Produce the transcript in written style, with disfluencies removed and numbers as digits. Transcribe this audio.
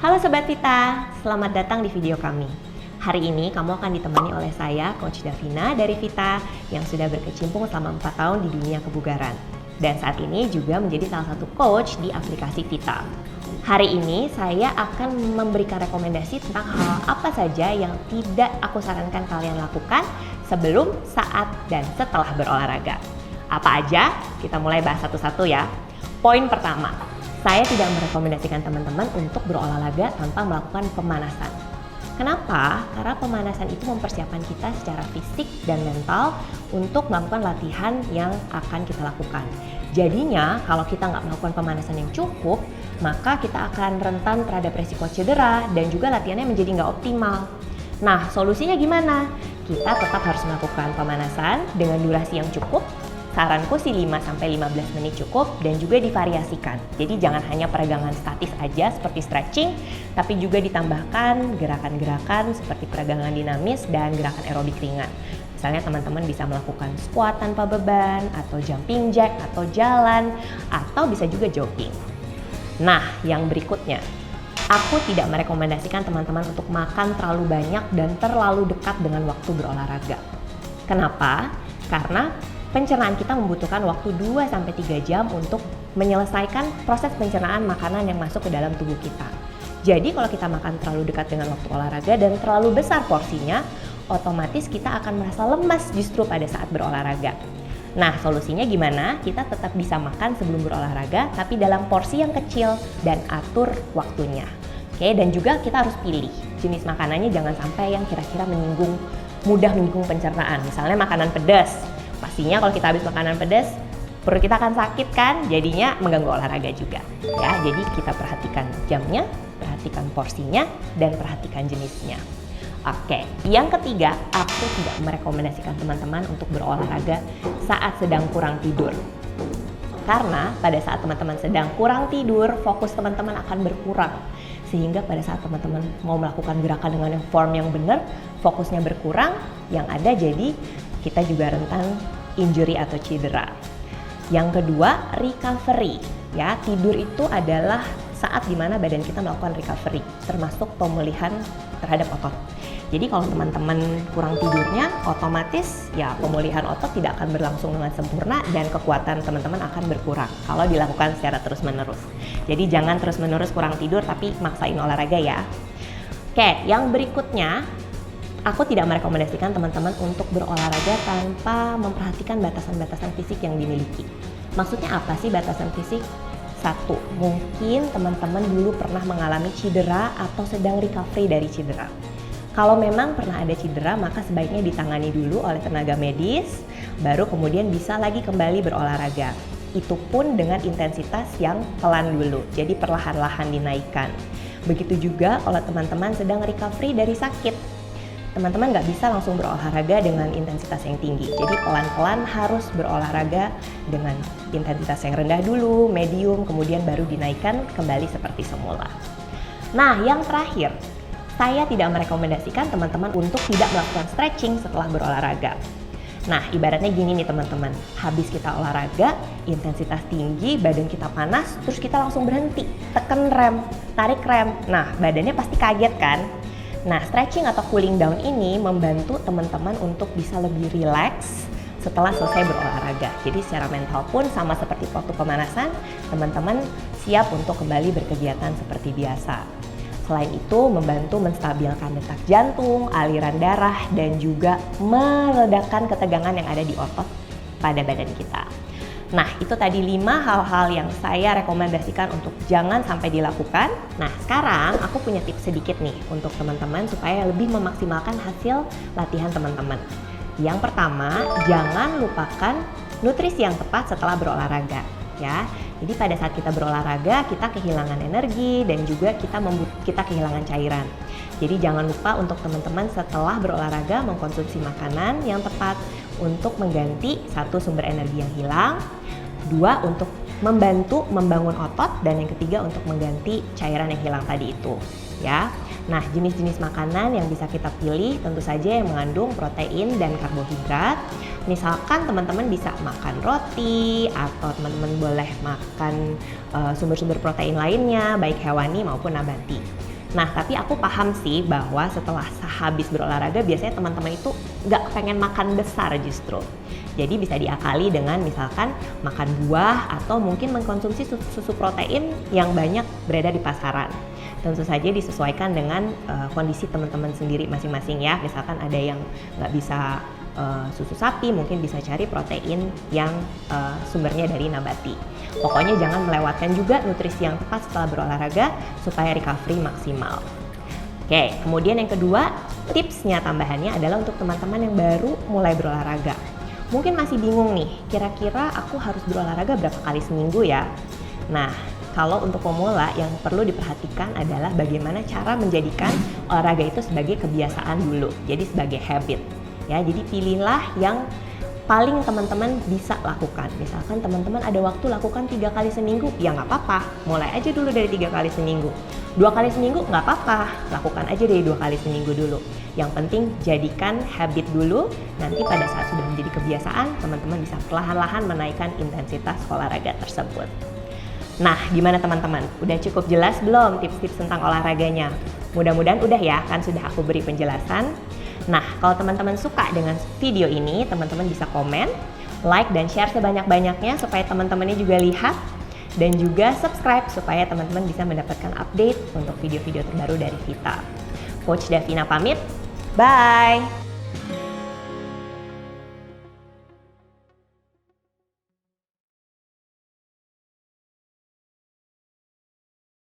Halo Sobat Vita, selamat datang di video kami. Hari ini kamu akan ditemani oleh saya, Coach Davina dari Vita, yang sudah berkecimpung selama 4 tahun di dunia kebugaran. Dan saat ini juga menjadi salah satu coach di aplikasi Vita. Hari ini saya akan memberikan rekomendasi tentang hal apa saja yang tidak aku sarankan kalian lakukan sebelum, saat, dan setelah berolahraga. Apa aja? Kita mulai bahas satu-satu ya. Poin pertama, saya tidak merekomendasikan teman-teman untuk berolahraga tanpa melakukan pemanasan. Kenapa? Karena pemanasan itu mempersiapkan kita secara fisik dan mental untuk melakukan latihan yang akan kita lakukan. Jadinya, kalau kita nggak melakukan pemanasan yang cukup, maka kita akan rentan terhadap resiko cedera dan juga latihannya menjadi nggak optimal. Nah, solusinya gimana? Kita tetap harus melakukan pemanasan dengan durasi yang cukup. Saranku sih 5-15 menit cukup dan juga divariasikan. Jadi jangan hanya peregangan statis aja seperti stretching, tapi juga ditambahkan gerakan-gerakan seperti peregangan dinamis dan gerakan aerobik ringan. Misalnya teman-teman bisa melakukan squat tanpa beban, atau jumping jack, atau jalan, atau bisa juga jogging. Nah, yang berikutnya, aku tidak merekomendasikan teman-teman untuk makan terlalu banyak dan terlalu dekat dengan waktu berolahraga. Kenapa? Karena pencernaan kita membutuhkan waktu 2-3 jam untuk menyelesaikan proses pencernaan makanan yang masuk ke dalam tubuh kita. Jadi kalau kita makan terlalu dekat dengan waktu olahraga dan terlalu besar porsinya, otomatis kita akan merasa lemas justru pada saat berolahraga. Nah, solusinya gimana? Kita tetap bisa makan sebelum berolahraga, tapi dalam porsi yang kecil dan atur waktunya. Oke, dan juga kita harus pilih jenis makanannya, jangan sampai yang kira-kira mudah menyinggung pencernaan. Misalnya makanan pedas. Pastinya kalau kita habis makanan pedas, perut kita akan sakit kan, jadinya mengganggu olahraga juga. Ya, jadi kita perhatikan jamnya, perhatikan porsinya, dan perhatikan jenisnya. Oke, yang ketiga, aku tidak merekomendasikan teman-teman untuk berolahraga saat sedang kurang tidur. Karena pada saat teman-teman sedang kurang tidur, fokus teman-teman akan berkurang. Sehingga pada saat teman-teman mau melakukan gerakan dengan form yang benar, fokusnya berkurang, yang ada jadi kita juga rentan injury atau cedera. Yang kedua, recovery. Ya, tidur itu adalah saat dimana badan kita melakukan recovery, termasuk pemulihan terhadap otot. Jadi kalau teman-teman kurang tidurnya, otomatis ya pemulihan otot tidak akan berlangsung dengan sempurna dan kekuatan teman-teman akan berkurang kalau dilakukan secara terus-menerus. Jadi jangan terus-menerus kurang tidur tapi maksain olahraga ya. Oke, yang berikutnya, aku tidak merekomendasikan teman-teman untuk berolahraga tanpa memperhatikan batasan-batasan fisik yang dimiliki. Maksudnya apa sih batasan fisik? Satu, mungkin teman-teman dulu pernah mengalami cedera atau sedang recovery dari cedera. Kalau memang pernah ada cedera, maka sebaiknya ditangani dulu oleh tenaga medis, baru kemudian bisa lagi kembali berolahraga. Itu pun dengan intensitas yang pelan dulu, jadi perlahan-lahan dinaikkan. Begitu juga kalau teman-teman sedang recovery dari sakit. Teman-teman nggak bisa langsung berolahraga dengan intensitas yang tinggi. Jadi pelan-pelan harus berolahraga dengan intensitas yang rendah dulu, medium, kemudian baru dinaikkan kembali seperti semula. Nah, yang terakhir, saya tidak merekomendasikan teman-teman untuk tidak melakukan stretching setelah berolahraga. Nah, ibaratnya gini nih teman-teman, habis kita olahraga, intensitas tinggi, badan kita panas, terus kita langsung berhenti, tekan rem, tarik rem. Nah, badannya pasti kaget kan? Nah, stretching atau cooling down ini membantu teman-teman untuk bisa lebih rileks setelah selesai berolahraga. Jadi secara mental pun sama seperti waktu pemanasan, teman-teman siap untuk kembali berkegiatan seperti biasa. Selain itu, membantu menstabilkan detak jantung, aliran darah, dan juga meredakan ketegangan yang ada di otot pada badan kita. Nah, itu tadi 5 hal-hal yang saya rekomendasikan untuk jangan sampai dilakukan. Nah, sekarang aku punya tips sedikit nih untuk teman-teman supaya lebih memaksimalkan hasil latihan teman-teman. Yang pertama, jangan lupakan nutrisi yang tepat setelah berolahraga. Ya, jadi pada saat kita berolahraga, kita kehilangan energi dan juga kita kehilangan cairan. Jadi jangan lupa untuk teman-teman setelah berolahraga mengkonsumsi makanan yang tepat untuk mengganti satu sumber energi yang hilang, dua untuk membantu membangun otot, dan yang ketiga untuk mengganti cairan yang hilang tadi itu. Ya. Nah, jenis-jenis makanan yang bisa kita pilih tentu saja yang mengandung protein dan karbohidrat. Misalkan teman-teman bisa makan roti atau teman-teman boleh makan sumber-sumber protein lainnya, baik hewani maupun nabati. Nah, tapi aku paham sih bahwa setelah habis berolahraga biasanya teman-teman itu nggak pengen makan besar justru. Jadi bisa diakali dengan misalkan makan buah atau mungkin mengkonsumsi susu protein yang banyak berada di pasaran. Tentu saja disesuaikan dengan kondisi teman-teman sendiri masing-masing ya. Misalkan ada yang nggak bisa susu sapi, mungkin bisa cari protein yang sumbernya dari nabati. Pokoknya jangan melewatkan juga nutrisi yang tepat setelah berolahraga supaya recovery maksimal. Oke, kemudian yang kedua, tipsnya tambahannya adalah untuk teman-teman yang baru mulai berolahraga. Mungkin masih bingung nih, kira-kira aku harus berolahraga berapa kali seminggu ya? Nah, kalau untuk pemula yang perlu diperhatikan adalah bagaimana cara menjadikan olahraga itu sebagai kebiasaan dulu, jadi sebagai habit. Ya, jadi pilihlah yang paling teman-teman bisa lakukan. Misalkan teman-teman ada waktu lakukan 3 kali seminggu, ya nggak apa-apa. Mulai aja dulu dari 3 kali seminggu. 2 kali seminggu nggak apa-apa, lakukan aja dari 2 kali seminggu dulu. Yang penting jadikan habit dulu, nanti pada saat sudah menjadi kebiasaan, teman-teman bisa perlahan-lahan menaikkan intensitas olahraga tersebut. Nah, gimana teman-teman? Udah cukup jelas belum tips-tips tentang olahraganya? Mudah-mudahan udah ya, kan sudah aku beri penjelasan. Nah, kalau teman-teman suka dengan video ini, teman-teman bisa komen, like, dan share sebanyak-banyaknya supaya teman-temannya juga lihat, dan juga subscribe supaya teman-teman bisa mendapatkan update untuk video-video terbaru dari Vita. Coach Davina pamit, bye!